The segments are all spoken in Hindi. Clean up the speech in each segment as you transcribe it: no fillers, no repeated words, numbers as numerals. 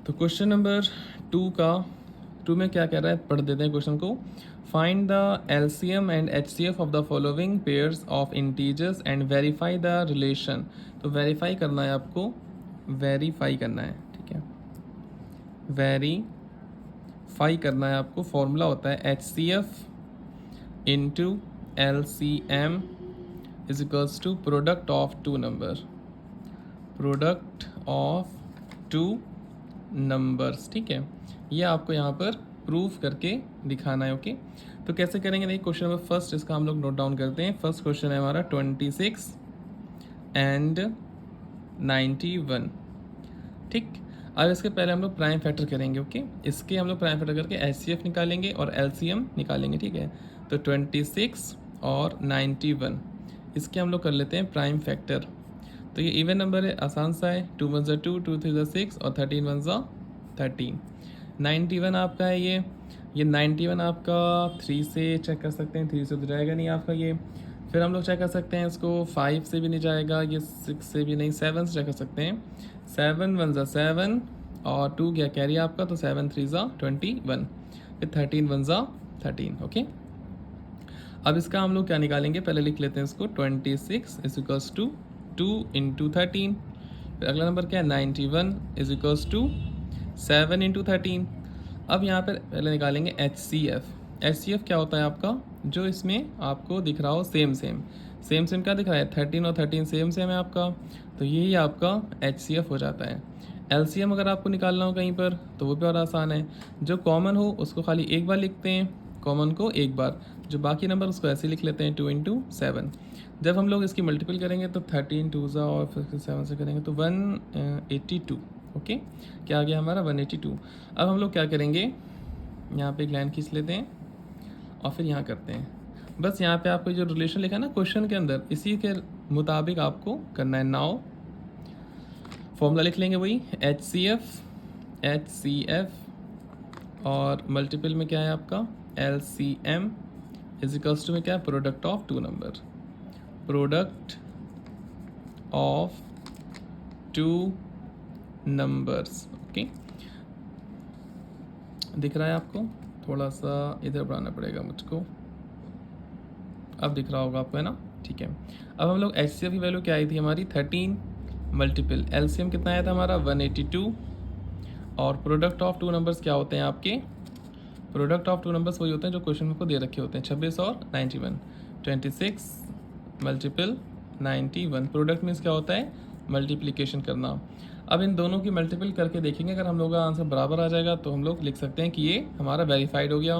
तो क्वेश्चन नंबर 2 में क्या कह रहा है, पढ़ देते हैं क्वेश्चन को। Find the LCM and HCF of the following pairs of integers and verify the relation. तो वेरीफाई करना है आपको, वेरीफाई करना है, ठीक है, वेरीफाई करना है आपको। फॉर्मूला होता है H C F into L C M is equals to product of two number, product of two numbers, ठीक है। ये आपको यहाँ पर प्रूफ करके दिखाना है, ओके। तो कैसे करेंगे, देखिए क्वेश्चन नंबर फर्स्ट, इसका हम लोग नोट डाउन करते हैं। फर्स्ट क्वेश्चन है हमारा 26 एंड 91, ठीक। अब इसके पहले हम लोग प्राइम फैक्टर करेंगे, ओके। इसके हम लोग प्राइम फैक्टर करके एचसीएफ निकालेंगे और एलसीएम निकालेंगे, ठीक है। तो 26 और 91 इसके हम लोग कर लेते हैं प्राइम फैक्टर। तो ये इवन नंबर है, आसान सा है। 2 1 2, 2 3 6 और 13 1 13। 91 आपका है ये 91 आपका 3 से चेक कर सकते हैं, 3 से तो जाएगा नहीं आपका ये। फिर हम लोग चेक कर सकते हैं इसको, 5 से भी नहीं जाएगा, ये 6 से भी नहीं, 7 से चेक कर सकते हैं। 7 1 7 और 2 गया कैरी आपका, तो 7 3 21, फिर 13 1 13, ओके। अब इसका हम लोग क्या निकालेंगे, पहले लिख लेते हैं इसको। 26 इज इक्वल्स टू 2 इंटू 13। फिर अगला नंबर क्या है, 91 इज इक्वल्स टू 7 इंटू 13। अब यहाँ पर पहले निकालेंगे H C F. H C F क्या होता है आपका, जो इसमें आपको दिख रहा हो सेम सेम क्या दिख रहा है, 13 और 13 सेम है आपका, तो यही आपका एच सी एफ हो जाता है। एल सी एम अगर आपको निकालना हो कहीं पर तो वो भी और आसान है, जो कॉमन हो उसको खाली एक बार लिखते हैं, कॉमन को एक बार, जो बाकी नंबर उसको ऐसे लिख लेते हैं 2 इंटू 7। जब हम लोग इसकी मल्टीपल करेंगे तो 13 2 और फिर 7 से करेंगे तो 182, ओके। क्या आ गया हमारा 182। अब हम लोग क्या करेंगे, यहाँ पे एक लाइन खींच लेते हैं और फिर यहाँ करते हैं। बस यहाँ पे आपको जो रिलेशन लिखा है ना क्वेश्चन के अंदर, इसी के मुताबिक आपको करना है। नाउ फॉर्मूला लिख लेंगे वही एच सी एफ और मल्टीपल में क्या है आपका L C M is equals to में क्या है, product of two number, product of two numbers, okay. दिख रहा है आपको, थोड़ा सा इधर बढ़ाना पड़ेगा मुझको, अब दिख रहा होगा आपको, है ना, ठीक है। अब हम लोग एच सी एफ की वैल्यू क्या आई थी हमारी 13, मल्टीपल एल सी एम कितना आया था हमारा 182, और प्रोडक्ट ऑफ टू नंबर्स क्या होते हैं आपके, प्रोडक्ट ऑफ टू नंबर्स वही होते हैं जो क्वेश्चन में को दे रखे होते हैं, 26 और 91। 26 मल्टीपल 91, प्रोडक्ट मीन्स क्या होता है, मल्टीप्लिकेशन करना। अब इन दोनों की मल्टीपल करके देखेंगे, अगर हम लोग का आंसर बराबर आ जाएगा तो हम लोग लिख सकते हैं कि ये हमारा वेरीफाइड हो गया।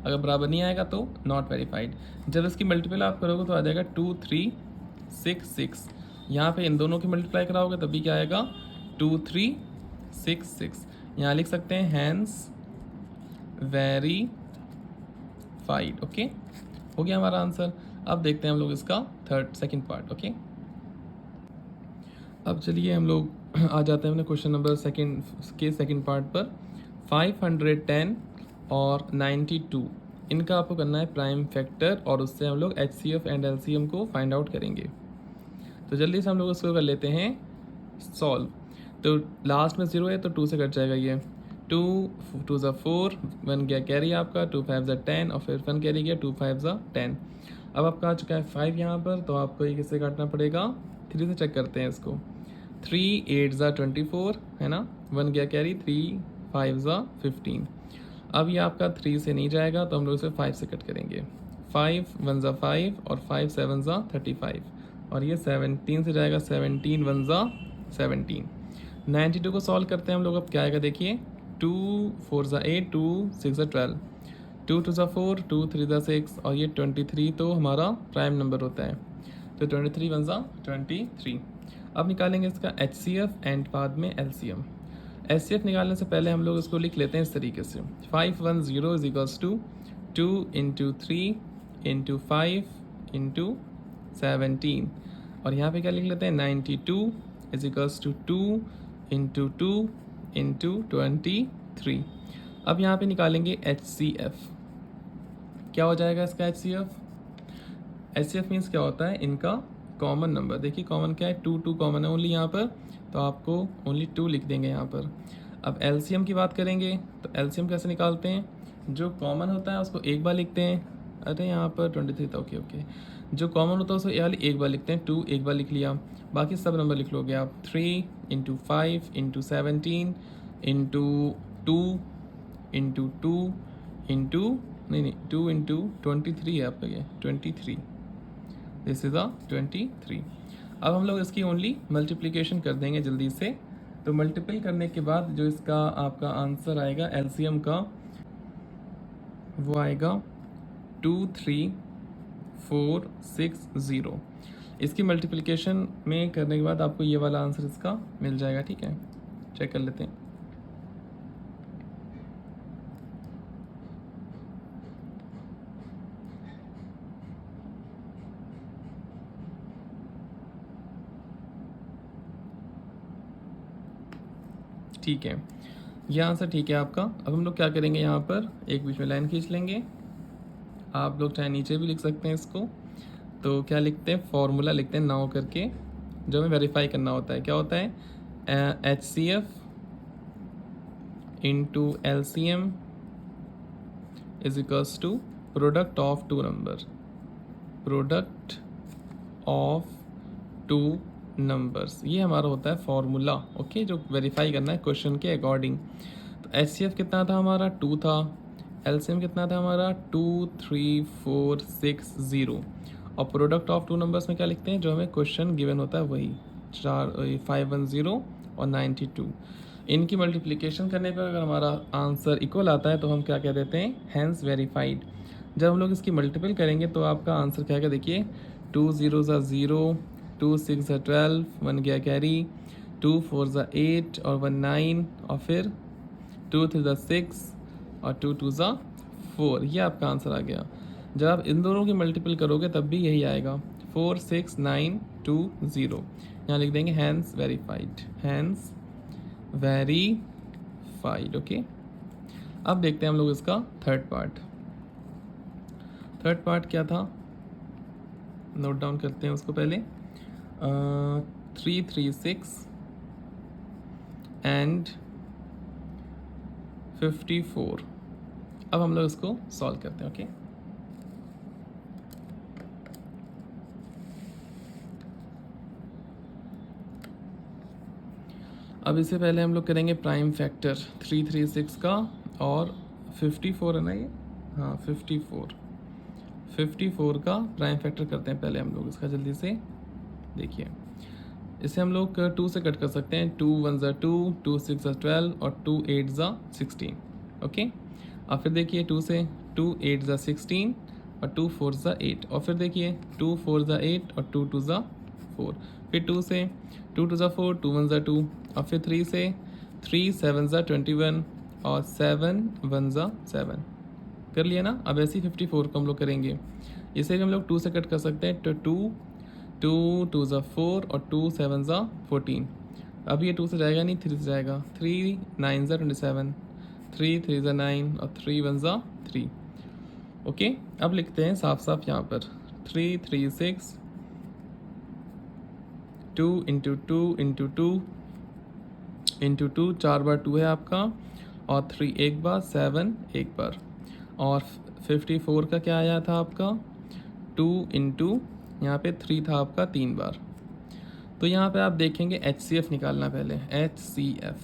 अगर बराबर नहीं आएगा तो नॉट वेरीफाइड। जब इसकी मल्टीपल आप करोगे तो आ जाएगा 2 3 6 6। यहाँ पे इन दोनों की मल्टीप्लाई कराओगे तभी क्या आएगा 2 3 6 6। यहाँ लिख सकते हैं हैंस वेरीफाइड, ओके। हो गया हमारा आंसर। अब देखते हैं हम लोग इसका सेकंड पार्ट, ओके। अब चलिए हम लोग आ जाते हैं अपने क्वेश्चन नंबर सेकंड पार्ट पर। 510 और 92 इनका आपको करना है प्राइम फैक्टर, और उससे हम लोग H C F and L C M को फाइंड आउट करेंगे। तो जल्दी से हम लोग उसको कर लेते हैं सॉल्व। तो लास्ट में 0 है तो 2 से कट जाएगा ये, 2 2 4, 1 गया कैरी आपका, 2 5 10 और फिर 1 कैरी गया, 2 5 10। अब आपका आ चुका है 5 यहाँ पर, तो आपको ये किससे काटना पड़ेगा, 3 से चेक करते हैं इसको। 3 8 24 है ना, 1 गया कैरी, 3 5 15। अब ये आपका 3 से नहीं जाएगा तो हम लोग इसे 5 से कट करेंगे। 5 1 5 और 5 7 35, और ये 17 से जाएगा, 17 1 17। 92 को सॉल्व करते हैं हम लोग। अब क्या आएगा देखिए, 2 4 8, 2 6 12, 2 2 4, 2 3 6, और ये 23 तो हमारा प्राइम नंबर होता है, तो 23 1 23। अब निकालेंगे इसका एच सी एफ एंड बाद में L C M. H C F निकालने से पहले हम लोग इसको लिख लेते हैं इस तरीके से, 510 is equals to 2 into 3 into 5 into 17, और यहाँ पे क्या लिख लेते हैं 92 is equals to 2 into 2 into 23। अब यहाँ पे निकालेंगे एच सी एफ। क्या हो जाएगा इसका H C F, H C F means क्या होता है, इनका कॉमन नंबर। देखिए कॉमन क्या है, 2 2 कॉमन है ओनली यहाँ पर, तो आपको ओनली 2 लिख देंगे यहाँ पर। अब एलसीएम की बात करेंगे तो एलसीएम कैसे निकालते हैं, जो कॉमन होता है उसको एक बार लिखते हैं, अरे यहाँ पर 23 था, ओके ओके, जो कॉमन होता है उसको वाली एक बार लिखते हैं, 2 एक बार लिख लिया, बाकी सब नंबर लिख लोगे आप, 3 into 5 into 17 into 2 into 2 into नहीं 2 इंटू 23 है आपका, ये 23, दिस इज़ अ 23। अब हम लोग इसकी ओनली मल्टीप्लिकेशन कर देंगे जल्दी से। तो मल्टीपल करने के बाद जो इसका आपका आंसर आएगा एलसीएम का, वो आएगा 23460। इसकी मल्टीप्लिकेशन में करने के बाद आपको ये वाला आंसर इसका मिल जाएगा, ठीक है, चेक कर लेते हैं। ठीक है, ये आंसर ठीक है आपका। अब हम लोग क्या करेंगे, यहाँ पर एक बीच में लाइन खींच लेंगे, आप लोग चाहे नीचे भी लिख सकते हैं इसको। तो क्या लिखते हैं, फॉर्मूला लिखते हैं नाउ करके, जो हमें वेरीफाई करना होता है। क्या होता है, HCF into LCM is equals to product of two number, product of two numbers, ये हमारा होता है फॉर्मूला, ओके, जो वेरीफाई करना है क्वेश्चन के अकॉर्डिंग। तो HCF कितना था हमारा, 2 था, LCM कितना था हमारा, 23460, और प्रोडक्ट ऑफ टू नंबर्स में क्या लिखते हैं, जो हमें क्वेश्चन गिवन होता है वही 510 और 92। इनकी मल्टीप्लिकेशन करने पर अगर हमारा आंसर इक्वल आता है तो हम क्या कह देते हैं, हैंस वेरीफाइड। जब हम लोग इसकी मल्टीपल करेंगे तो आपका आंसर क्या है, देखिए 2 0 0, 2 6 12, 1 गया कैरी, 2 4 8 और 1 9, और फिर 2 3 6 और 2 2 4, ये आपका आंसर आ गया। जब आप इन दोनों की मल्टीपल करोगे तब भी यही आएगा, 4 6 9 2 0। यहाँ लिख देंगे hence verified, hence verified, okay. अब देखते हैं हम लोग इसका थर्ड पार्ट। थर्ड पार्ट क्या था, नोट डाउन करते हैं उसको पहले। 336 एंड 54। अब हम लोग इसको सॉल्व करते हैं, ओके। अब इससे पहले हम लोग करेंगे प्राइम फैक्टर 336 का और 54 है ना ये, हाँ 54 का प्राइम फैक्टर करते हैं पहले हम लोग इसका, जल्दी से देखिए। इसे हम लोग 2 से कट कर सकते हैं, 2 1 2, 2 6 12 और 2 8 16, ओके। और फिर देखिए 2 से 2 8 16 और 2 4 8, और फिर देखिए 2 4 8 और 2 2 4, फिर 2 से 2 2 4, 2 1 2, और फिर 3 से 3 7 21 और 7 1 7, कर लिया ना। अब ऐसे ही 54 को हम लोग करेंगे, इसे भी हम लोग 2 से कट कर सकते हैं, तो 2 2 4 और 2 7 14। अब ये 2 से जाएगा नहीं, 3 से जाएगा, 3 9 27, 3 3 9 और 3 1 3, ओके। अब लिखते हैं साफ साफ यहाँ पर 336, 2 इंटू 2 इंटू 2 इंटू 2, 4 बार 2 है आपका, और 3 एक बार, 7 एक बार, और 54 का क्या आया था आपका, 2 इंटू यहाँ पे 3 था आपका 3 बार। तो यहाँ पे आप देखेंगे HCF निकालना पहले, HCF।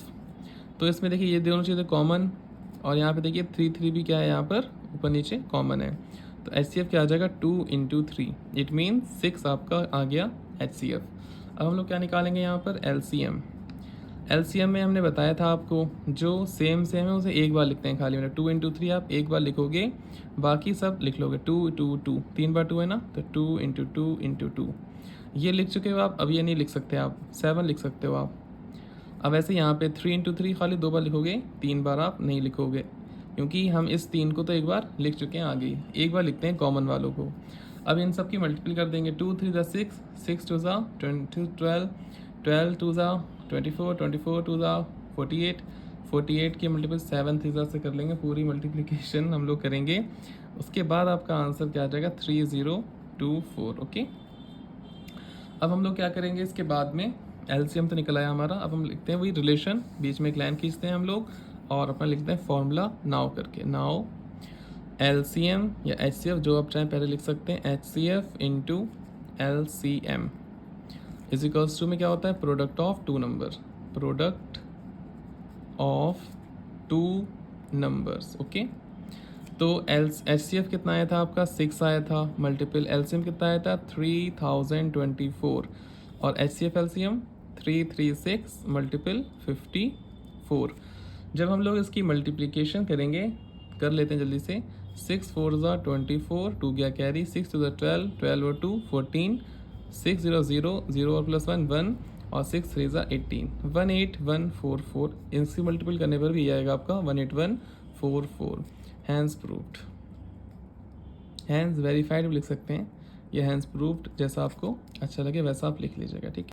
तो इसमें देखिए ये दोनों चीज़ें कॉमन, और यहाँ पे देखिए 3 3 भी क्या है यहाँ पर ऊपर नीचे कॉमन है। तो HCF क्या आ जाएगा, 2 इंटू 3, इट मीन 6 आपका आ गया HCF। अब हम लोग क्या निकालेंगे यहाँ पर, LCM। LCM में हमने बताया था आपको, जो सेम है उसे एक बार लिखते हैं खाली, मतलब 2 इंटू 3 आप एक बार लिखोगे, बाकी सब लिख लोगे 2 2 2, 3 बार 2 है ना, तो 2 इंटू 2 इंटू 2, ये लिख चुके हो आप। अब ये नहीं लिख सकते आप, 7 लिख सकते हो आप। अब ऐसे यहाँ पे 3 इंटू 3 खाली 2 बार लिखोगे, 3 बार आप नहीं लिखोगे, क्योंकि हम इस 3 को तो एक बार लिख चुके हैं, आगे एक बार लिखते हैं कॉमन वालों को। अब इन सब की मल्टीपल कर देंगे, 2 3 6, 6 2 12, 12 2 24, 24 2 48, 48 की मल्टीपल 7 3 से कर लेंगे, पूरी मल्टीप्लिकेशन हम लोग करेंगे। उसके बाद आपका आंसर क्या आ जाएगा, 3024, ओके। अब हम लोग क्या करेंगे इसके बाद में, एलसीएम तो निकल आया हमारा। अब हम लिखते हैं वही रिलेशन, बीच में एक लाइन खींचते हैं हम लोग और अपना लिखते हैं फॉर्मूला नाउ करके। नाउ एलसीएम या एचसीएफ जो आप चाहें पहले लिख सकते हैं, HCF into LCM is equals to में क्या होता है, product of two number, product of two numbers. Okay, तो एच सी एफ कितना आया था आपका 6 आया था, मल्टीपल एलसीएम कितना आया था 3024 और H C F LCM 336 multiple 54। जब हम लोग इसकी मल्टीप्लिकेशन करेंगे, कर लेते हैं जल्दी से, 6 4 ज़ा 24, 2 गया कैरी, 6 2 ज़ा 12, 12 और 2 14, 6 0 0 0 और प्लस 1 1 और 6 3 ज़ा 18, 18144। इनसे मल्टीपल करने पर भी आएगा आपका 18144। हैंस प्रूव्ड, हैंस वेरीफाइड भी लिख सकते हैं, ये हैंस प्रूव्ड, जैसा आपको अच्छा लगे वैसा आप लिख लीजिएगा, ठीक है।